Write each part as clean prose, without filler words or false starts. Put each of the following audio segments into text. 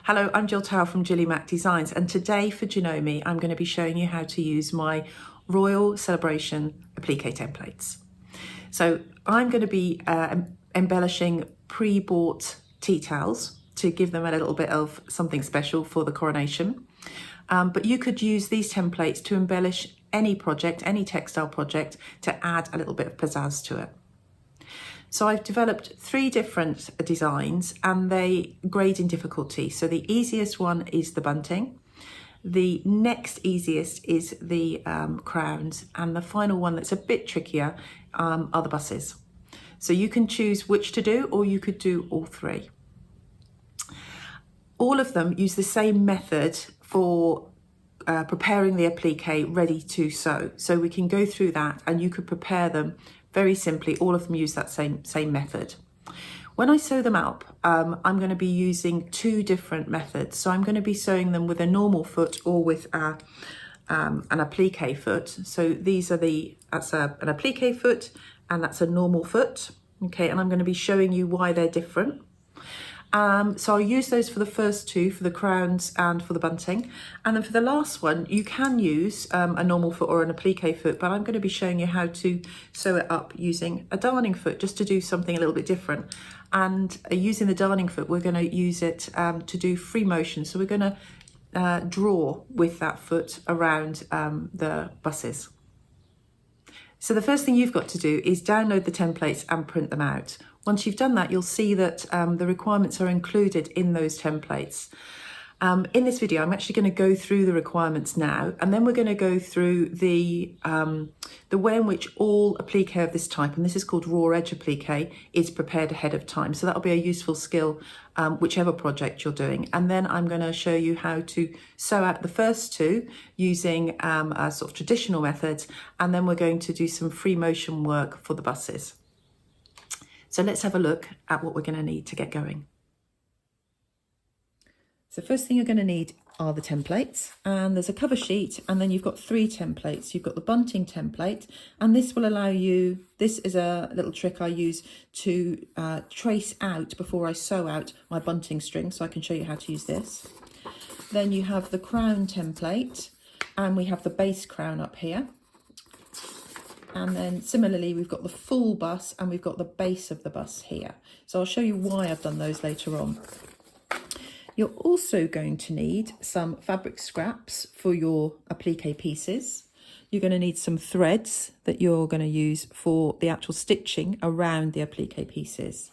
Hello, I'm Jill Towell from GillyMac Designs, and today for Janome I'm going to be showing you how to use my Royal Celebration applique templates. So I'm going to be embellishing pre-bought tea towels to give them a little bit of something special for the coronation. But you could use these templates to embellish any project, any textile project, to add a little bit of pizzazz to it. So I've developed 3 different designs and they grade in difficulty. So the easiest one is the bunting. The next easiest is the crowns, and the final one that's a bit trickier are the buses. So you can choose which to do, or you could do all 3. All of them use the same method for preparing the applique ready to sew. So we can go through that and you could prepare them very simply. All of them use that same method. When I sew them up, I'm going to be using 2 different methods. So I'm going to be sewing them with a normal foot or with an applique foot. So these are that's an applique foot and that's a normal foot. Okay, and I'm going to be showing you why they're different. So I'll use those for the first 2, for the crowns and for the bunting. And then for the last one, you can use a normal foot or an applique foot, but I'm going to be showing you how to sew it up using a darning foot, just to do something a little bit different. And using the darning foot, we're going to use it to do free motion. So we're going to draw with that foot around the buses. So the first thing you've got to do is download the templates and print them out. Once you've done that, you'll see that the requirements are included in those templates. In this video, I'm actually going to go through the requirements now, and then we're going to go through the way in which all applique of this type, and this is called raw edge applique, is prepared ahead of time. So that'll be a useful skill, whichever project you're doing. And then I'm going to show you how to sew out the first 2 using a sort of traditional methods, and then we're going to do some free motion work for the buses. So let's have a look at what we're going to need to get going. So first thing you're going to need are the templates, and there's a cover sheet, and then you've got 3 templates. You've got the bunting template, and this will allow you, this is a little trick I use to trace out before I sew out my bunting string, so I can show you how to use this. Then you have the crown template, and we have the base crown up here. And then similarly, we've got the full bus and we've got the base of the bus here. So I'll show you why I've done those later on. You're also going to need some fabric scraps for your applique pieces. You're going to need some threads that you're going to use for the actual stitching around the applique pieces.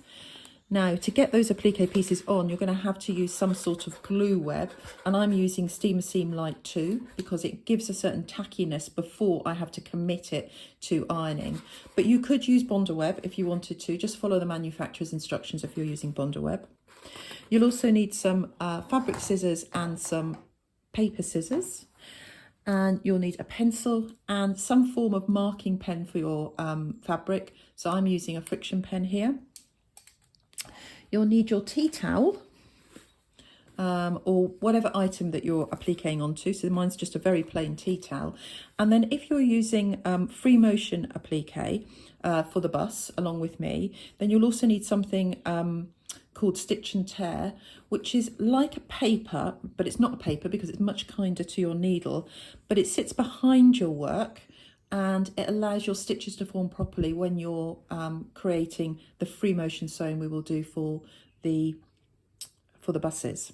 Now, to get those applique pieces on, you're going to have to use some sort of glue web, and I'm using Steamer Seam Light 2 because it gives a certain tackiness before I have to commit it to ironing. But you could use Bonder web if you wanted to. Just follow the manufacturer's instructions if you're using Bonder web. You'll also need some fabric scissors and some paper scissors. And you'll need a pencil and some form of marking pen for your fabric. So I'm using a friction pen here. You'll need your tea towel or whatever item that you're appliquing onto. So mine's just a very plain tea towel. And then if you're using free motion applique for the bus along with me, then you'll also need something called stitch and tear, which is like a paper, but it's not a paper because it's much kinder to your needle, but it sits behind your work and it allows your stitches to form properly when you're creating the free motion sewing we will do for the buses.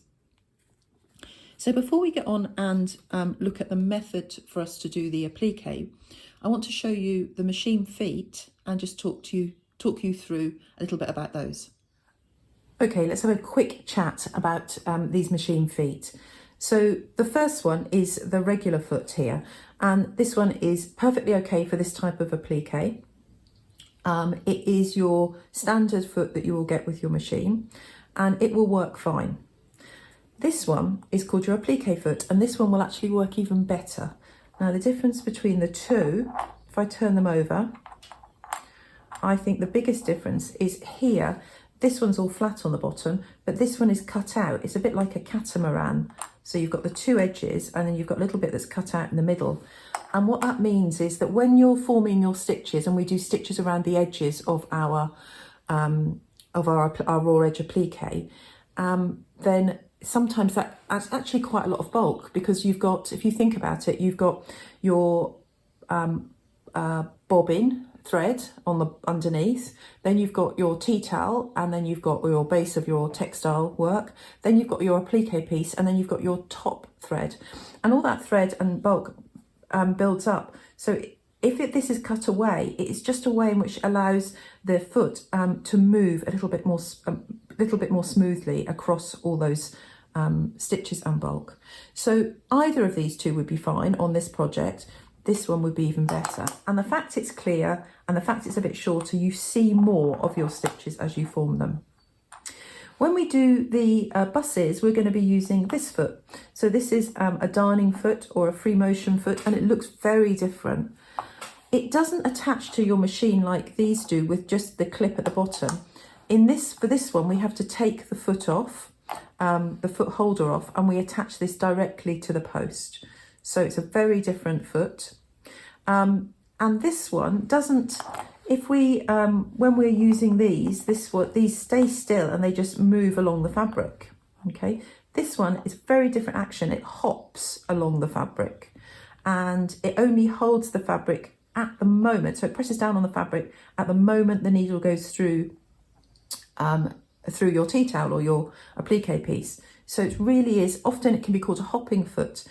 So before we get on and look at the method for us to do the applique, I want to show you the machine feet and just talk you through a little bit about those. Okay, let's have a quick chat about these machine feet. So the first one is the regular foot here, and this one is perfectly okay for this type of applique. It is your standard foot that you will get with your machine, and it will work fine. This one is called your applique foot, and this one will actually work even better. Now the difference between the 2, if I turn them over, I think the biggest difference is here. This one's all flat on the bottom, but this one is cut out. It's a bit like a catamaran. So you've got the 2 edges and then you've got a little bit that's cut out in the middle. And what that means is that when you're forming your stitches, and we do stitches around the edges of our raw edge applique, then sometimes that's actually quite a lot of bulk, because you've got, if you think about it, you've got your bobbin thread on the underneath, then you've got your tea towel, and then you've got your base of your textile work, then you've got your applique piece, and then you've got your top thread, and all that thread and bulk builds up. So if this is cut away, it's just a way in which allows the foot to move a little bit more smoothly across all those stitches and bulk. So either of these two would be fine on this project. This one would be even better. And the fact it's clear and the fact it's a bit shorter, you see more of your stitches as you form them. When we do the buses, we're going to be using this foot. So this is a darning foot or a free motion foot, and it looks very different. It doesn't attach to your machine like these do with just the clip at the bottom. For this one, we have to take the foot off, the foot holder off, and we attach this directly to the post. So it's a very different foot. And this one doesn't, if we, when we're using these stay still and they just move along the fabric, okay? This one is very different action. It hops along the fabric, and it only holds the fabric at the moment. So it presses down on the fabric at the moment the needle goes through your tea towel or your applique piece. So it really is, often it can be called a hopping foot,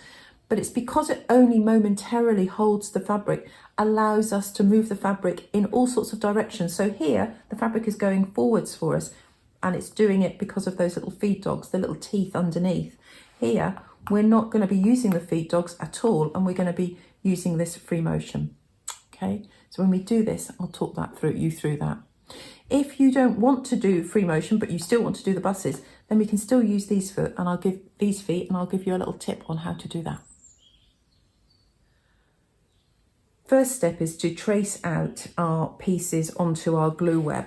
but it's because it only momentarily holds the fabric, allows us to move the fabric in all sorts of directions. So here, the fabric is going forwards for us, and it's doing it because of those little feed dogs, the little teeth underneath. Here, we're not going to be using the feed dogs at all, and we're going to be using this free motion. Okay, so when we do this, I'll talk you through that. If you don't want to do free motion, but you still want to do the buses, then we can still use these feet, and I'll give you a little tip on how to do that. First step is to trace out our pieces onto our glue web.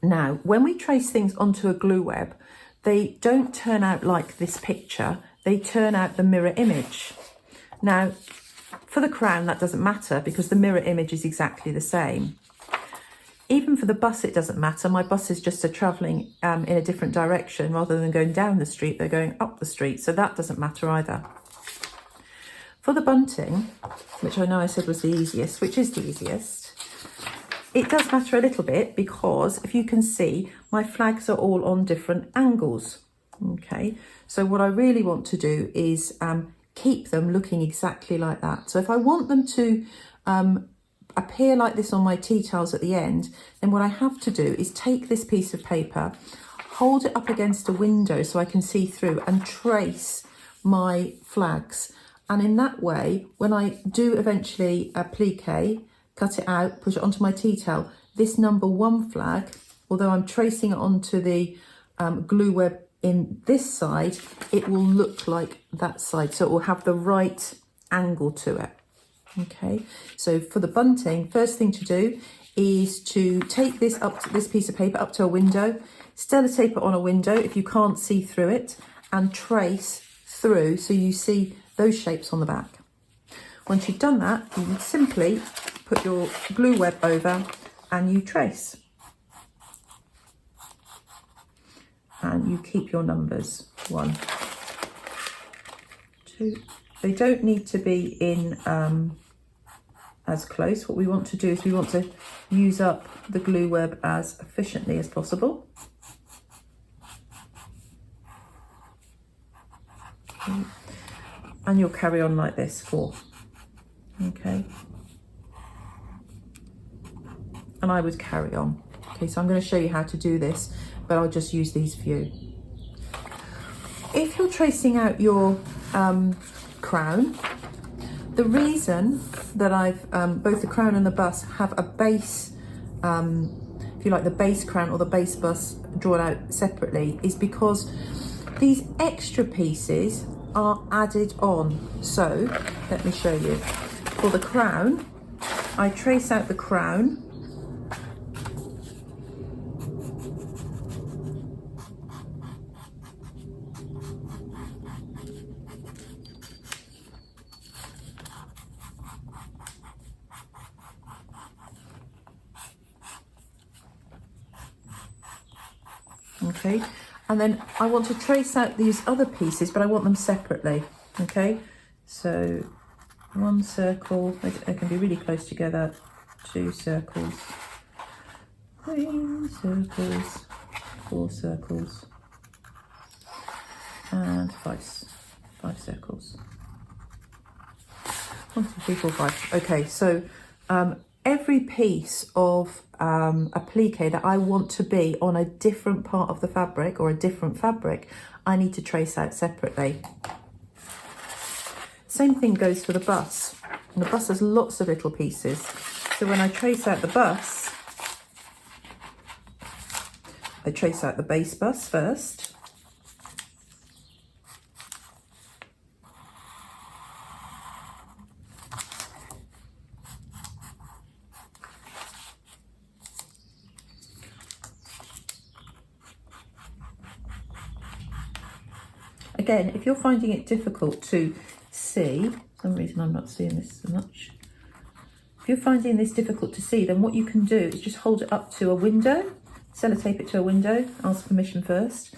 Now, when we trace things onto a glue web, they don't turn out like this picture, they turn out the mirror image. Now, for the crown, that doesn't matter because the mirror image is exactly the same. Even for the bus, it doesn't matter. My buses just are travelling in a different direction. Rather than going down the street, they're going up the street. So that doesn't matter either. For the bunting, which I know I said was the easiest, which is the easiest, it does matter a little bit because if you can see, my flags are all on different angles. Okay, so what I really want to do is keep them looking exactly like that. So if I want them to appear like this on my tea towels at the end, then what I have to do is take this piece of paper, hold it up against a window so I can see through, and trace my flags. And in that way, when I do eventually applique, cut it out, put it onto my tea towel, this number 1 flag, although I'm tracing it onto the glue web in this side, it will look like that side. So it will have the right angle to it. Okay, so for the bunting, first thing to do is to take this piece of paper up to a window, sellotape it on a window if you can't see through it, and trace through so you see those shapes on the back. Once you've done that, you can simply put your glue web over and you trace. And you keep your numbers. 1, 2. They don't need to be in as close. What we want to do is we want to use up the glue web as efficiently as possible. Okay. And you'll carry on like this 4. Okay. And I would carry on. Okay, so I'm going to show you how to do this, but I'll just use these few. If you're tracing out your crown, the reason that I've both the crown and the bus have a base, if you like, the base crown or the base bus drawn out separately, is because these extra pieces are added on. So let me show you. For the crown, I trace out the crown. Okay, And then I want to trace out these other pieces, but I want them separately, okay? So 1 circle, they can be really close together, 2 circles, 3 circles, 4 circles, and 5 circles. 1, 2, 3, 4, 5. Okay, so every piece of applique that I want to be on a different part of the fabric or a different fabric, I need to trace out separately. Same thing goes for the bust. And the bust has lots of little pieces. So when I trace out the bust, I trace out the base bust first. Again, if you're finding it difficult to see, for some reason I'm not seeing this so much. If you're finding this difficult to see, then what you can do is just hold it up to a window, sellotape it to a window, ask permission first,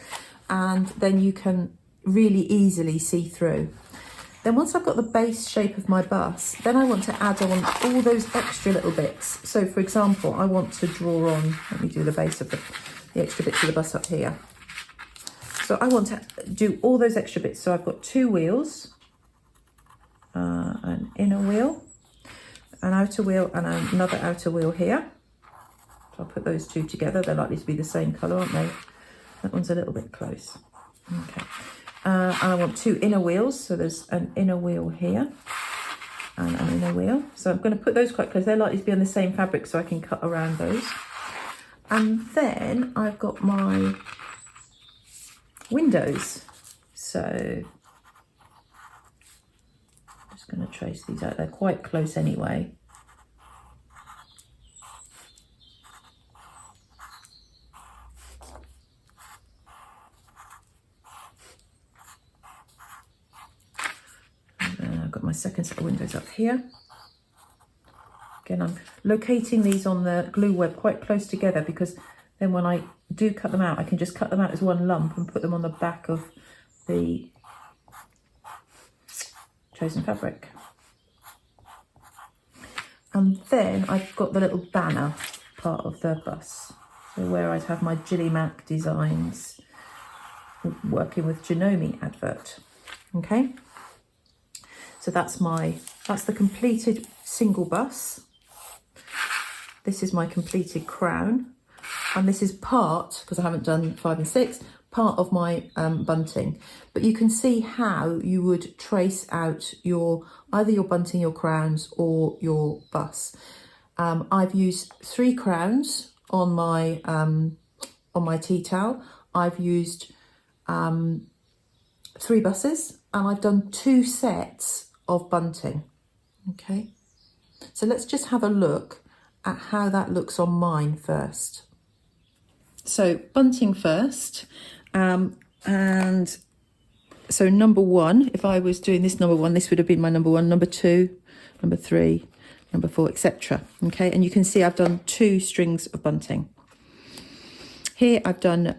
and then you can really easily see through. Then once I've got the base shape of my bust, then I want to add on all those extra little bits. So for example, I want to draw on, let me do the base of the extra bits of the bust up here. So I want to do all those extra bits. So I've got 2 wheels, an inner wheel, an outer wheel, and another outer wheel here. So I'll put those 2 together. They're likely to be the same colour, aren't they? That one's a little bit close. Okay. And I want 2 inner wheels. So there's an inner wheel here and an inner wheel. So I'm going to put those quite close. They're likely to be on the same fabric, so I can cut around those. And then I've got my windows. So I'm just going to trace these out. They're quite close anyway. And then I've got my second set of windows up here. Again, I'm locating these on the glue web quite close together, because then when I do cut them out, I can just cut them out as one lump and put them on the back of the chosen fabric. And then I've got the little banner part of the bust. So where I'd have my GillyMac designs working with Janome advert. Okay. So that's the completed single bust. This is my completed crown. And this is part, because I haven't done 5 and 6, part of my bunting. But you can see how you would trace out either your bunting, your crowns, or your bust. I've used 3 crowns on my tea towel. I've used 3 buses, and I've done 2 sets of bunting. Okay, so let's just have a look at how that looks on mine first. So bunting first, and so number 1, if I was doing this number 1, this would have been my number 1, number 2, number 3, number 4, etc. Okay, and you can see I've done 2 strings of bunting. Here I've done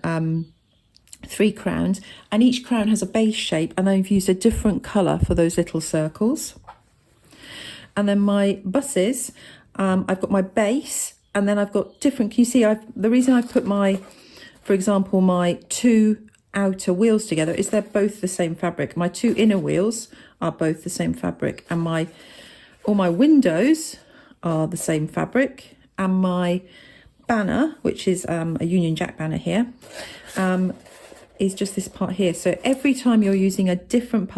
3 crowns, and each crown has a base shape, and I've used a different colour for those little circles. And then my buses, I've got my base, and then I've got different, can you see, the reason I've put for example, my 2 outer wheels together is they're both the same fabric. My 2 inner wheels are both the same fabric, and all my windows are the same fabric, and my banner, which is a Union Jack banner here, is just this part here. So every time you're using a different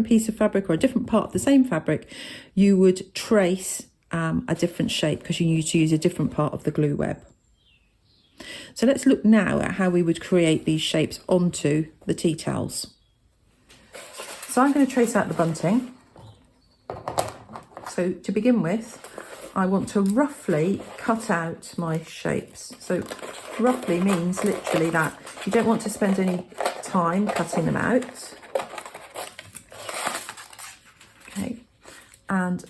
piece of fabric or a different part of the same fabric, you would trace a different shape, because you need to use a different part of the glue web. So let's look now at how we would create these shapes onto the tea towels. So I'm going to trace out the bunting. So to begin with, I want to roughly cut out my shapes. So roughly means literally that. You don't want to spend any time cutting them out. Okay, and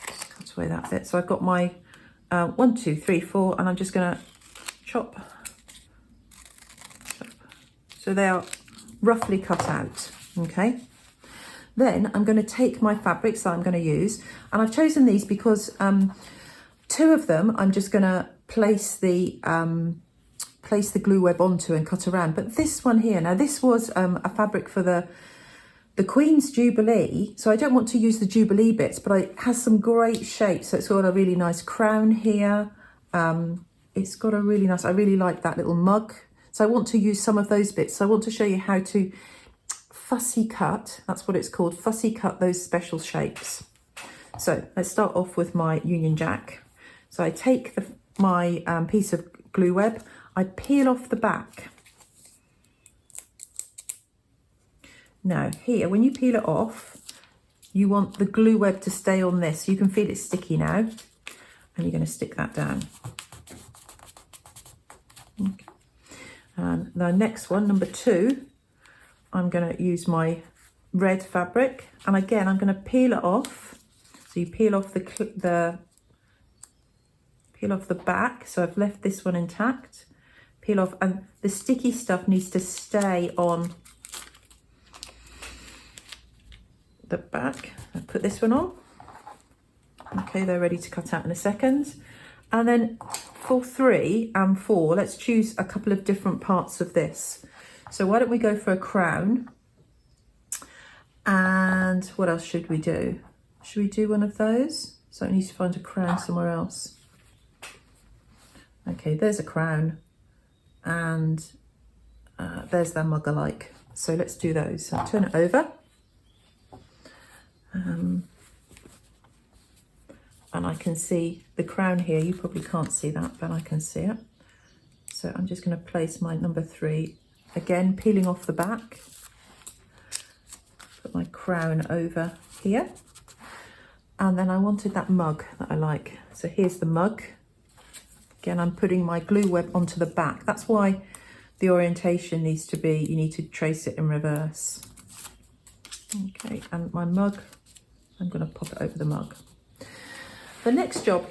cut away that bit. So I've got my 1, 2, 3, 4, and I'm just going to chop, So they are roughly cut out, okay? Then I'm going to take my fabrics that I'm going to use, and I've chosen these because two of them I'm just going to place the glue web onto and cut around. But this one here, now this was a fabric for the Queen's Jubilee, so I don't want to use the Jubilee bits, but it has some great shapes. So it's got a really nice crown here. It's got a really nice, I really like that little mug. So I want to use some of those bits. So I want to show you how to fussy cut, that's what it's called, fussy cut those special shapes. So let's start off with my Union Jack. So I take my piece of glue web, I peel off the back. Now here, when you peel it off, you want the glue web to stay on this. You can feel it sticky now, and you're going to stick that down. Okay. And the next one, number 2, I'm going to use my red fabric, and again I'm going to peel it off. So you peel off the back. So I've left this one intact. Peel off, and the sticky stuff needs to stay on the back. I'll put this one on. Okay, they're ready to cut out in a second. And then for 3 and 4, let's choose a couple of different parts of this. So why don't we go for a crown? And what else should we do? Should we do one of those? So I need to find a crown somewhere else. Okay, there's a crown, and there's their mug alike. So let's do those. So I'll turn it over. And I can see the crown here. You probably can't see that, but I can see it. So I'm just going to place my number 3, again peeling off the back. Put my crown over here. And then I wanted that mug that I like. So here's the mug. Again, I'm putting my glue web onto the back. That's why the orientation needs to be, you need to trace it in reverse. Okay, and my mug, I'm going to pop it over the mug. The next job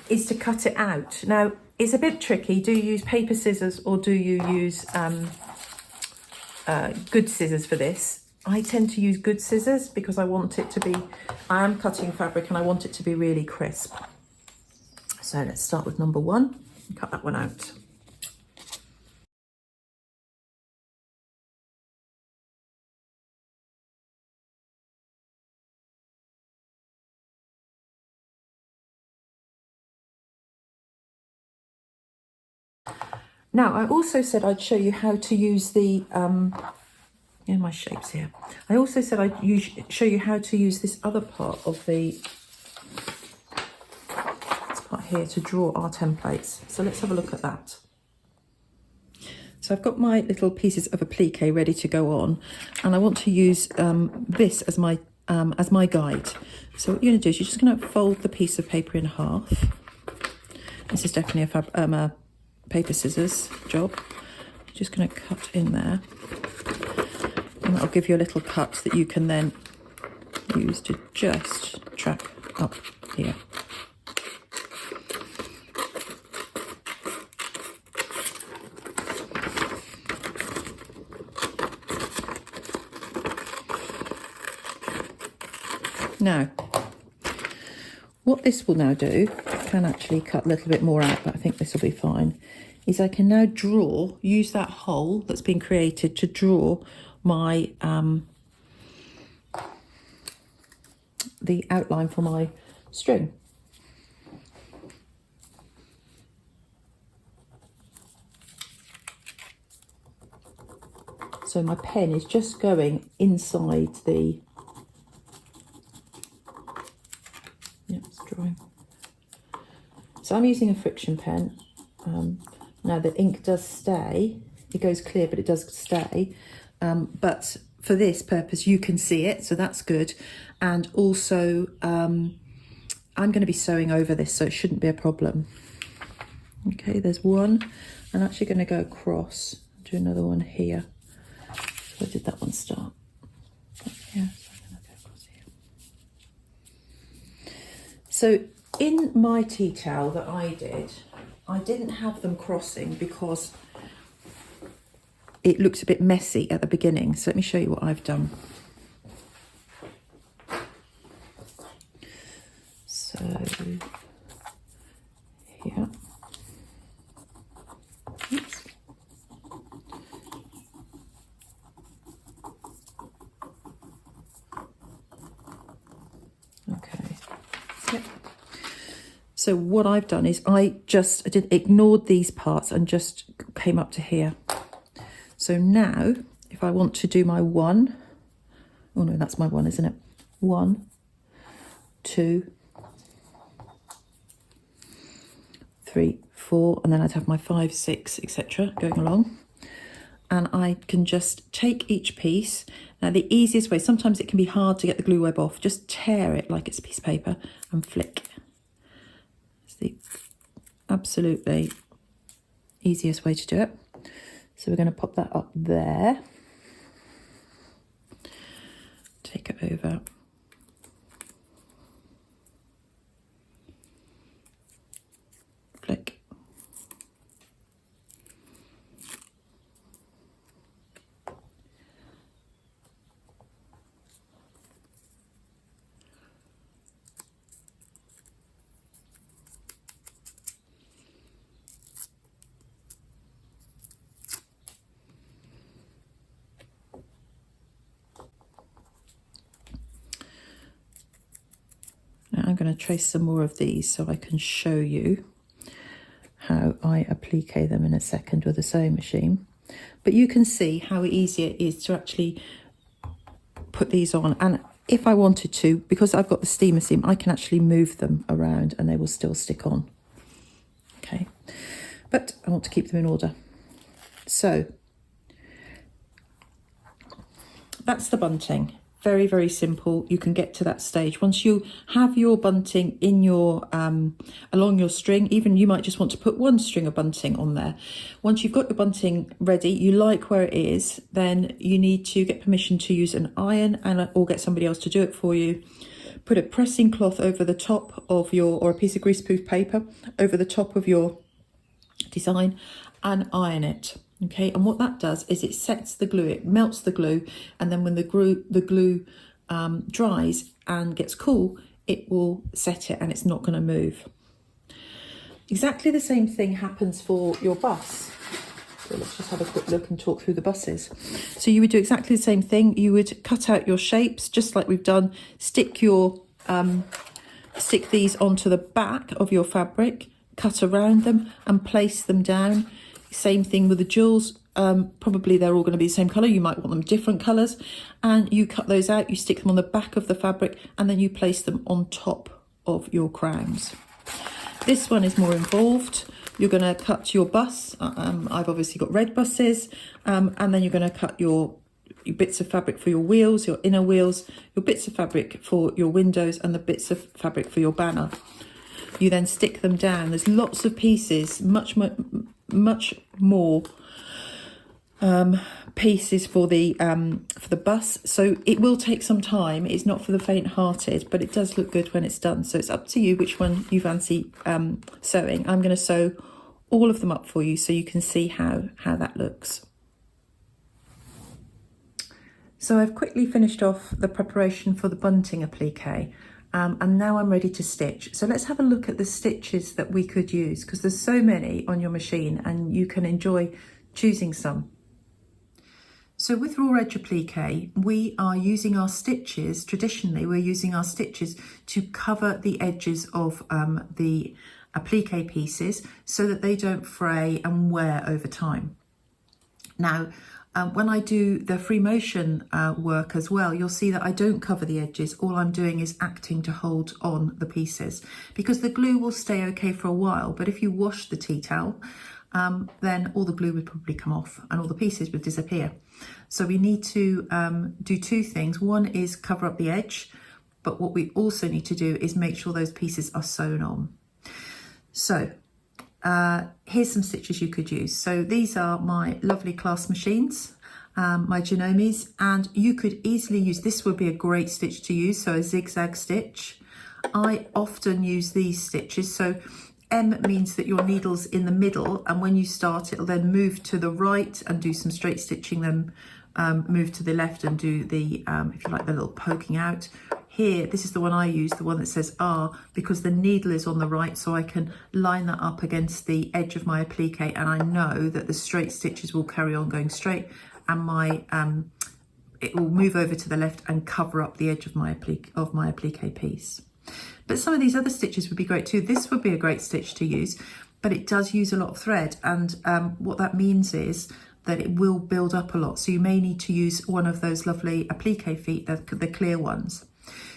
is to cut it out. Now, it's a bit tricky. Do you use paper scissors or do you use good scissors for this? I tend to use good scissors because I want it to be, I am cutting fabric and I want it to be really crisp. So let's start with number 1 and cut that one out. Now, I also said I'd show you how to use the, my shapes here. I also said I'd show you how to use this other part of this part here to draw our templates. So let's have a look at that. So I've got my little pieces of applique ready to go on, and I want to use this as my guide. So what you're going to do is you're just going to fold the piece of paper in half. This is definitely a paper scissors job. You're just going to cut in there, and that'll give you a little cut that you can then use to just track up here. Now, what this will now do, I can actually cut a little bit more out, but I think this will be fine, is I can now use that hole that's been created to draw my, the outline for my string. So my pen is just going inside the, it's drawing. So I'm using a friction pen. Now the ink does stay, it goes clear, but it does stay. But for this purpose, you can see it, so that's good. And also, I'm going to be sewing over this, so it shouldn't be a problem. Okay, there's one. I'm actually going to go across, do another one here. So where did that one start? Yeah, so I'm going to go across here. So in my tea towel that I didn't have them crossing because it looks a bit messy at the beginning. So let me show you what I've done. So here. Oops. Okay. Yep. So what I've done is I ignored these parts and just came up to here. So now if I want to do my 1, oh no, that's my 1, isn't it? 1, 2, 3, 4, and then I'd have my 5, 6, etc. going along. And I can just take each piece. Now the easiest way, sometimes it can be hard to get the glue web off, just tear it like it's a piece of paper and flick. It's the absolutely easiest way to do it. So we're going to pop that up there. Take it over. Flick. Now I'm going to trace some more of these so I can show you how I applique them in a second with a sewing machine. But you can see how easy it is to actually put these on. And if I wanted to, because I've got the steamer seam, I can actually move them around and they will still stick on. Okay, but I want to keep them in order. So that's the bunting. Very, very simple. You can get to that stage. Once you have your bunting in your, along your string, even you might just want to put one string of bunting on there. Once you've got your bunting ready, you like where it is, then you need to get permission to use an iron or get somebody else to do it for you. Put a pressing cloth over the top of your, or a piece of greaseproof paper over the top of your design and iron it. Okay, and what that does is it sets the glue, it melts the glue, and then when the glue dries and gets cool, it will set it and it's not going to move. Exactly the same thing happens for your bus. So let's just have a quick look and talk through the buses. So you would do exactly the same thing. You would cut out your shapes just like we've done, stick these onto the back of your fabric, cut around them and place them down. Same thing with the jewels. Probably they're all going to be the same colour. You might want them different colours. And you cut those out, you stick them on the back of the fabric, and then you place them on top of your crowns. This one is more involved. You're going to cut your bus. I've obviously got red buses. And then you're going to cut your bits of fabric for your wheels, your inner wheels, your bits of fabric for your windows, and the bits of fabric for your banner. You then stick them down. There's lots of pieces, much more pieces for the bus, so it will take some time. It's not for the faint-hearted, but it does look good when it's done. So it's up to you which one you fancy sewing. I'm going to sew all of them up for you so you can see how that looks. So I've quickly finished off the preparation for the bunting applique. And now I'm ready to stitch. So let's have a look at the stitches that we could use, because there's so many on your machine and you can enjoy choosing some. So with raw edge applique, we are using our stitches, traditionally we're using our stitches to cover the edges of the applique pieces so that they don't fray and wear over time. Now, when I do the free motion work as well, you'll see that I don't cover the edges. All I'm doing is acting to hold on the pieces, because the glue will stay okay for a while. But if you wash the tea towel, then all the glue would probably come off and all the pieces would disappear. So we need to do two things. One is cover up the edge, but what we also need to do is make sure those pieces are sewn on. So here's some stitches you could use. So these are my lovely clasp machines, my Janomes, and you could easily use, this would be a great stitch to use, so a zigzag stitch. I often use these stitches, so M means that your needle's in the middle, and when you start, it'll then move to the right and do some straight stitching, then move to the left and do the, if you like, the little poking out. Here, this is the one I use, the one that says R, because the needle is on the right, so I can line that up against the edge of my applique, and I know that the straight stitches will carry on going straight, and my it will move over to the left and cover up the edge of my applique piece. But some of these other stitches would be great too. This would be a great stitch to use, but it does use a lot of thread, and what that means is that it will build up a lot. So you may need to use one of those lovely applique feet, the clear ones.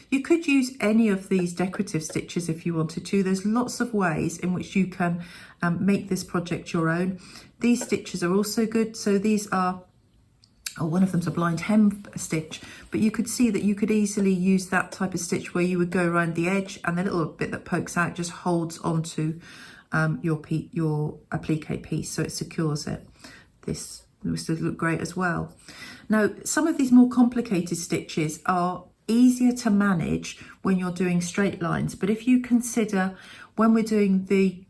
You could use any of these decorative stitches if you wanted to. There's lots of ways in which you can make this project your own. These stitches are also good. So these are, one of them's a blind hem stitch, but you could see that you could easily use that type of stitch where you would go around the edge and the little bit that pokes out just holds onto your applique piece, so it secures it. This would look great as well. Now, some of these more complicated stitches are easier to manage when you're doing straight lines, but if you consider when we're doing the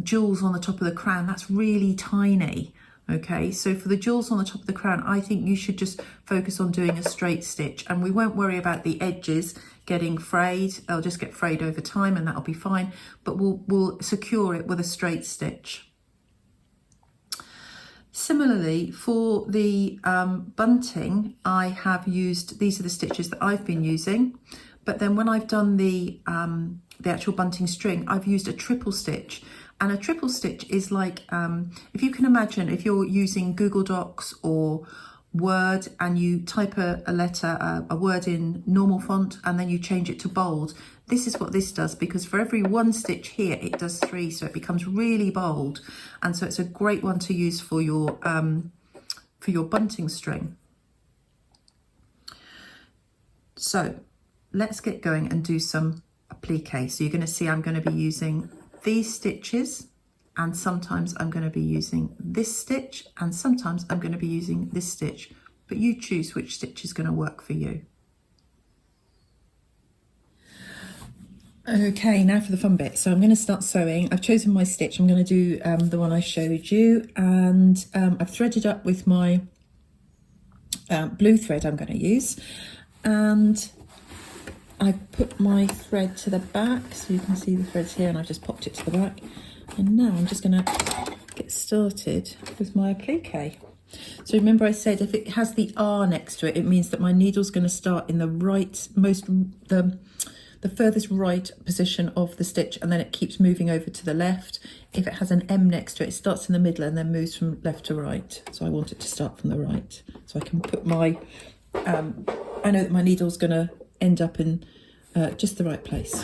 jewels on the top of the crown, that's really tiny. Okay, so for the jewels on the top of the crown, I think you should just focus on doing a straight stitch, and we won't worry about the edges getting frayed. They'll just get frayed over time and that'll be fine, but we'll secure it with a straight stitch. Similarly, for the bunting, I have used, these are the stitches that I've been using, but then when I've done the actual bunting string, I've used a triple stitch. And a triple stitch is like, if you can imagine, if you're using Google Docs or Word and you type a letter, a word in normal font, and then you change it to bold. This is what this does, because for every one stitch here, it does 3, so it becomes really bold. And so it's a great one to use for your bunting string. So let's get going and do some applique. So you're going to see I'm going to be using these stitches, and sometimes I'm going to be using this stitch, and sometimes I'm going to be using this stitch, but you choose which stitch is going to work for you. Okay, now for the fun bit. So I'm going to start sewing. I've chosen my stitch. I'm going to do the one I showed you, and I've threaded up with my blue thread I'm going to use, and I put my thread to the back, so you can see the threads here, and I've just popped it to the back. And now I'm just going to get started with my applique. So remember I said if it has the R next to it, it means that my needle's going to start in the right, the furthest right position of the stitch, and then it keeps moving over to the left. If it has an M next to it, it starts in the middle and then moves from left to right. So I want it to start from the right. So I can put my, I know that my needle's going to end up in just the right place.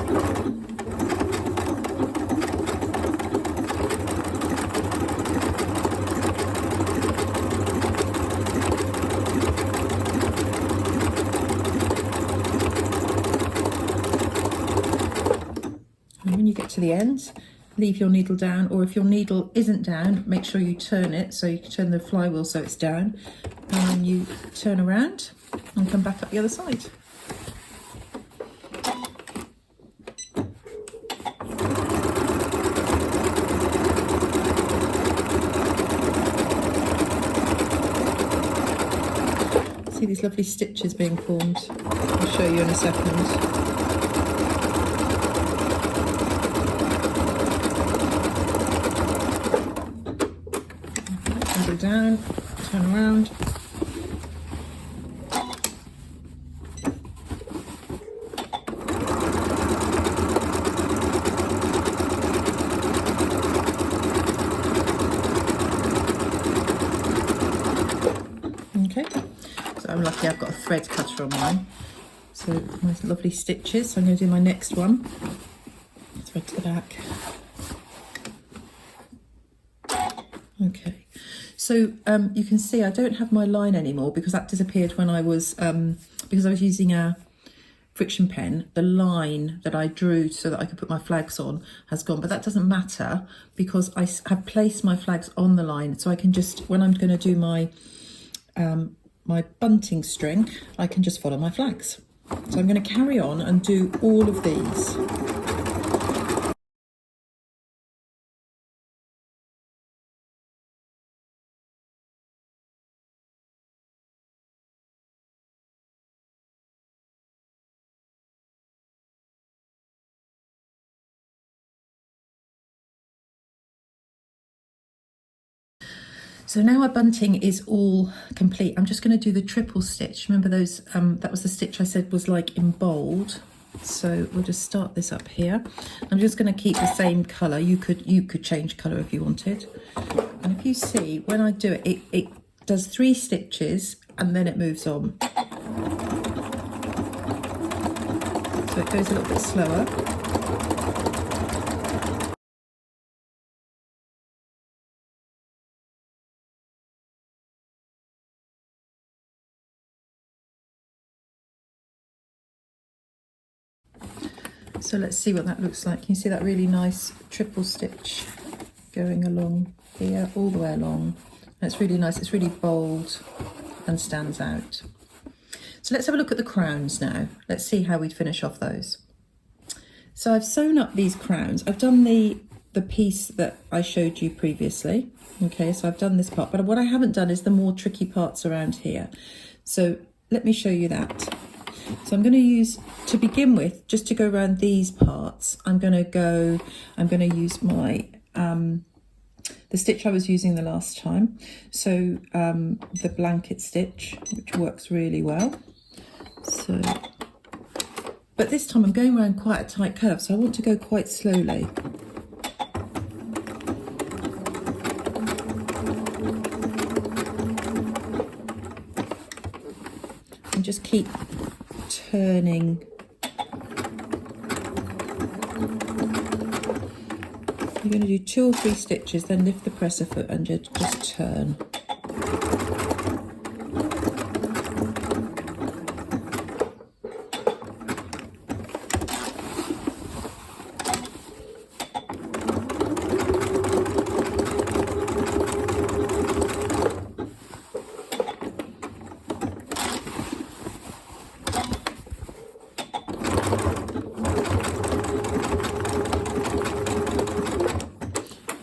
And when you get to the end, leave your needle down, or if your needle isn't down, make sure you turn it, so you can turn the flywheel so it's down, and then you turn around and come back up the other side. See these lovely stitches being formed. I'll show you in a second. Go down, turn around. Okay, so I'm lucky I've got a thread cutter on mine. So my lovely stitches. So I'm going to do my next one. Thread to the back. Okay, so you can see I don't have my line anymore because that disappeared when I was, because I was using a friction pen. The line that I drew so that I could put my flags on has gone, but that doesn't matter because I have placed my flags on the line, so I can just, when I'm going to do my my bunting string, I can just follow my flags. So I'm going to carry on and do all of these. So now our bunting is all complete. I'm just going to do the triple stitch. Remember those, that was the stitch I said was like in bold. So we'll just start this up here. I'm just going to keep the same colour. You could change colour if you wanted. And if you see, when I do it, it does 3 stitches and then it moves on. So it goes a little bit slower. So let's see what that looks like. You see that really nice triple stitch going along here, all the way along. That's really nice. It's really bold and stands out. So let's have a look at the crowns now. Let's see how we finish off those. So I've sewn up these crowns. I've done the piece that I showed you previously. Okay, so I've done this part, but what I haven't done is the more tricky parts around here. So let me show you that. So I'm going to use, to begin with, just to go around these parts, I'm going to use my, the stitch I was using the last time. So the blanket stitch, which works really well. So, but this time I'm going around quite a tight curve, so I want to go quite slowly. And just keep turning. You're going to do 2 or 3 stitches, then lift the presser foot and just turn.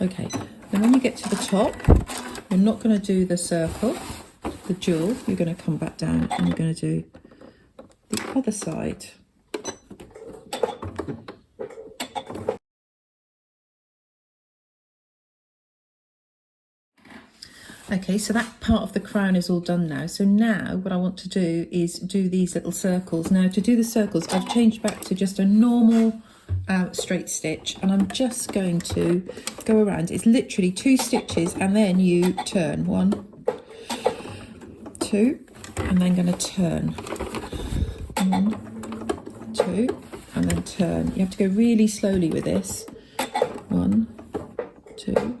Okay, then when you get to the top, you're not going to do the circle, the jewel, you're going to come back down and you're going to do the other side. Okay, so that part of the crown is all done now. So now what I want to do is do these little circles. Now to do the circles, I've changed back to just a normal straight stitch, and I'm just going to go around. It's literally 2 stitches and then you turn 1, 2, and then going to turn 1, 2, and then turn. You have to go really slowly with this. 1, 2.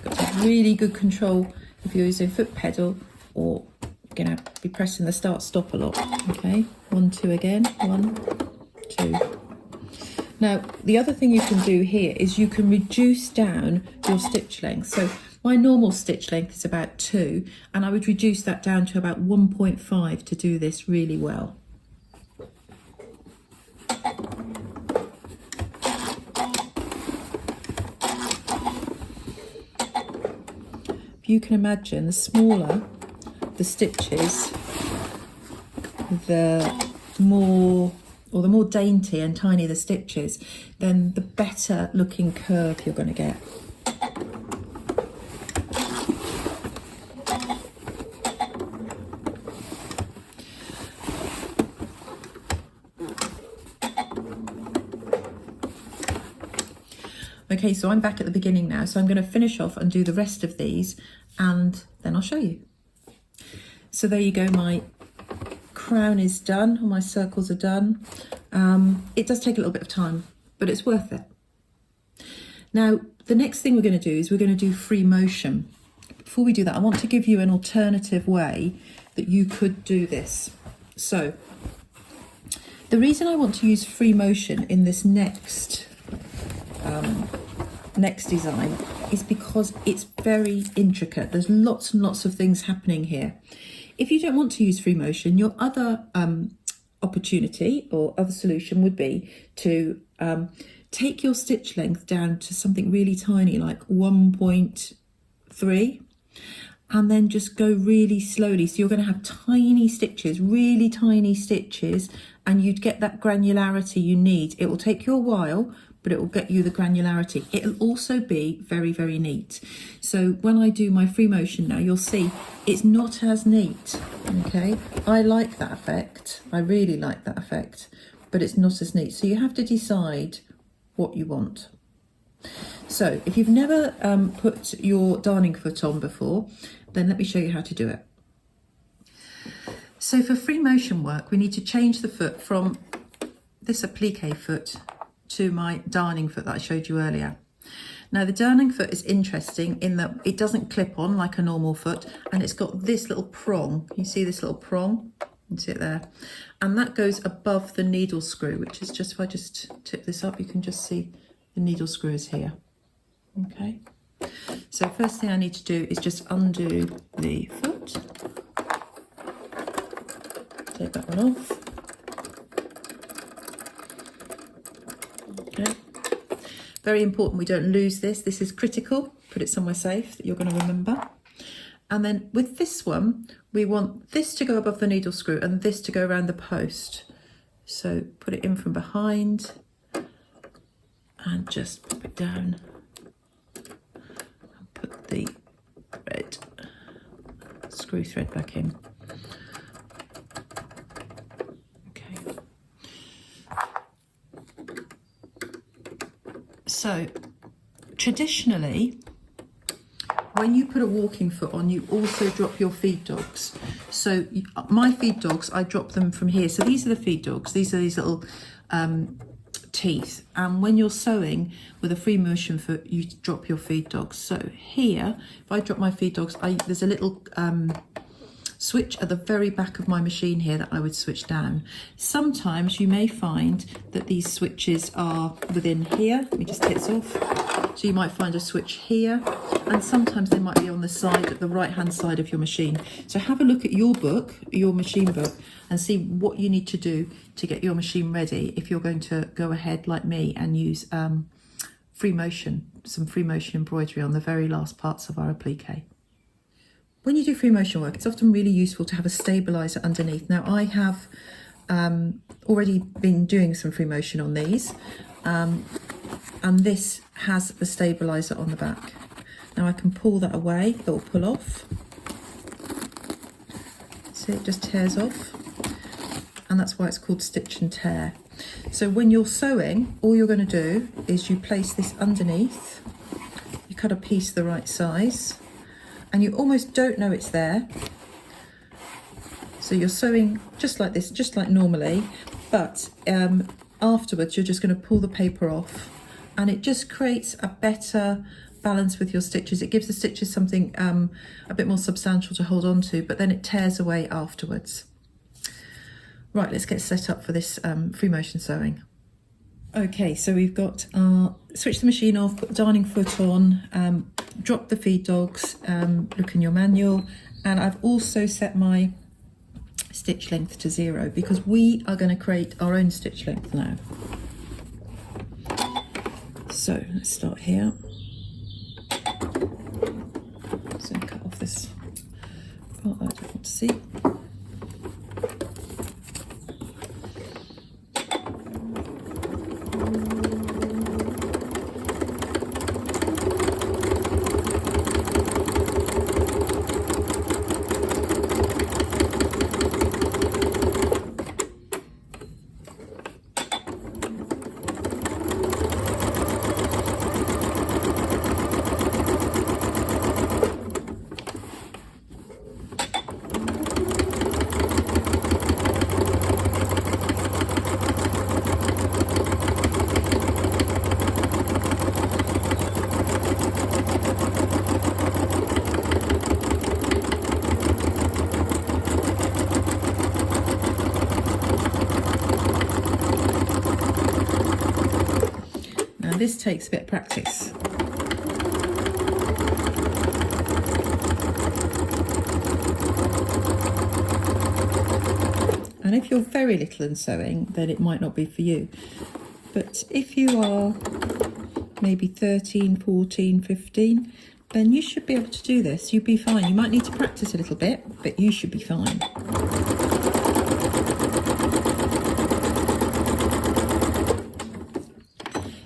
Got to have really good control if you're using foot pedal, or you're going to be pressing the start stop a lot. Okay, 1, 2 again, 1, 2. Now the other thing you can do here is you can reduce down your stitch length. So my normal stitch length is about 2, and I would reduce that down to about 1.5 to do this really well. If you can imagine, the smaller the stitches, the more dainty and tiny the stitches, then the better looking curve you're going to get. Okay, so I'm back at the beginning now, so I'm going to finish off and do the rest of these, and then I'll show you. So there you go, my crown is done, all my circles are done. It does take a little bit of time, but it's worth it. Now, the next thing we're going to do is we're going to do free motion. Before we do that, I want to give you an alternative way that you could do this. So, the reason I want to use free motion in this next design is because it's very intricate. There's lots and lots of things happening here. If you don't want to use free motion, your other opportunity or other solution would be to take your stitch length down to something really tiny, like 1.3, and then just go really slowly. So you're going to have tiny stitches, really tiny stitches, and you'd get that granularity you need. It will take you a while, but it will get you the granularity. It'll also be very, very neat. So when I do my free motion now, you'll see it's not as neat, okay? I like that effect, I really like that effect, but it's not as neat. So you have to decide what you want. So if you've never put your darning foot on before, then let me show you how to do it. So for free motion work, we need to change the foot from this applique foot to my darning foot that I showed you earlier. Now the darning foot is interesting in that it doesn't clip on like a normal foot, and it's got this little prong. You see this little prong? You can see it there. And that goes above the needle screw, which is just, if I just tip this up, you can just see the needle screw is here. Okay. So first thing I need to do is just undo the foot. Take that one off. Okay. Very important we don't lose this. This is critical. Put it somewhere safe that you're going to remember. And then with this one, we want this to go above the needle screw and this to go around the post. So put it in from behind and just pop it down and put the red screw thread back in. So traditionally, when you put a walking foot on, you also drop your feed dogs. So my feed dogs, I drop them from here. So these are the feed dogs. These are these little teeth. And when you're sewing with a free motion foot, you drop your feed dogs. So here, if I drop my feed dogs, there's a little switch at the very back of my machine here that I would switch down. Sometimes you may find that these switches are within here. Let me just take this off. So you might find a switch here, and sometimes they might be on the side, at the right hand side of your machine. So have a look at your book, your machine book, and see what you need to do to get your machine ready if you're going to go ahead like me and use free motion, some free motion embroidery on the very last parts of our applique. When you do free motion work, it's often really useful to have a stabiliser underneath. Now I have already been doing some free motion on these, and this has the stabiliser on the back. Now I can pull that away, it will pull off. See, it just tears off, and that's why it's called stitch and tear. So when you're sewing, all you're going to do is you place this underneath, you cut a piece the right size, and you almost don't know it's there. So you're sewing just like this, just like normally, but afterwards you're just going to pull the paper off, and it just creates a better balance with your stitches. It gives the stitches something a bit more substantial to hold on to, but then it tears away afterwards. Right, let's get set up for this free motion sewing. Okay, so we've got switch the machine off, put the darning foot on, drop the feed dogs, look in your manual, and I've also set my stitch length to 0 because we are going to create our own stitch length now. So let's start here. So cut off this part that I don't want to see. This takes a bit of practice. And if you're very little in sewing, then it might not be for you. But if you are maybe 13, 14, 15, then you should be able to do this. You'd be fine. You might need to practice a little bit, but you should be fine.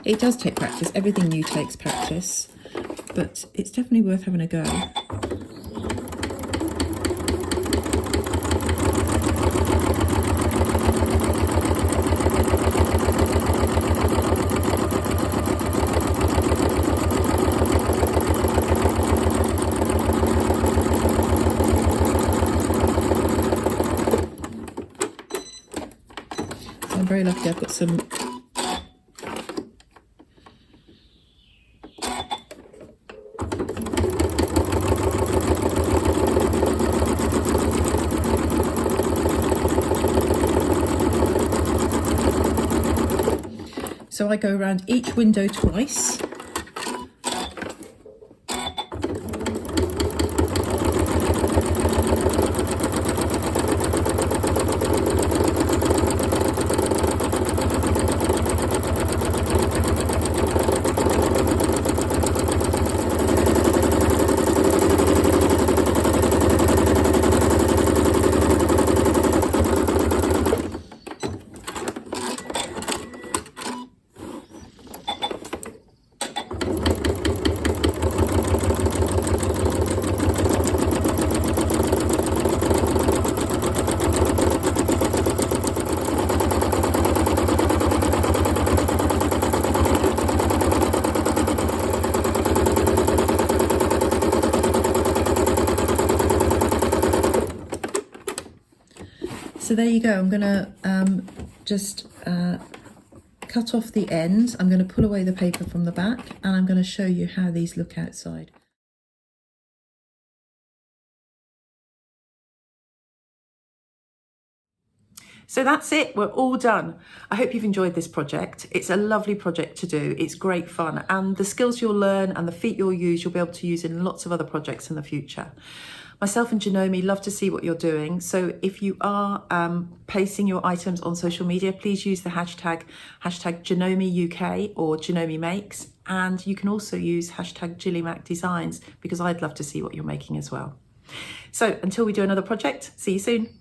It does take practice. Everything new takes practice. but it's definitely worth having a go. I'm very lucky I've got some so I go around each window twice. So there you go. I'm going to just cut off the ends. I'm going to pull away the paper from the back, and I'm going to show you how these look outside. So that's it, we're all done. I hope you've enjoyed this project. It's a lovely project to do, it's great fun, and the skills you'll learn and the feet you'll use, you'll be able to use in lots of other projects in the future. Myself and Janome love to see what you're doing, so if you are placing your items on social media, please use the hashtag JanomeUK or Janome Makes, and you can also use hashtag GillyMac Designs, because I'd love to see what you're making as well. So until we do another project, see you soon.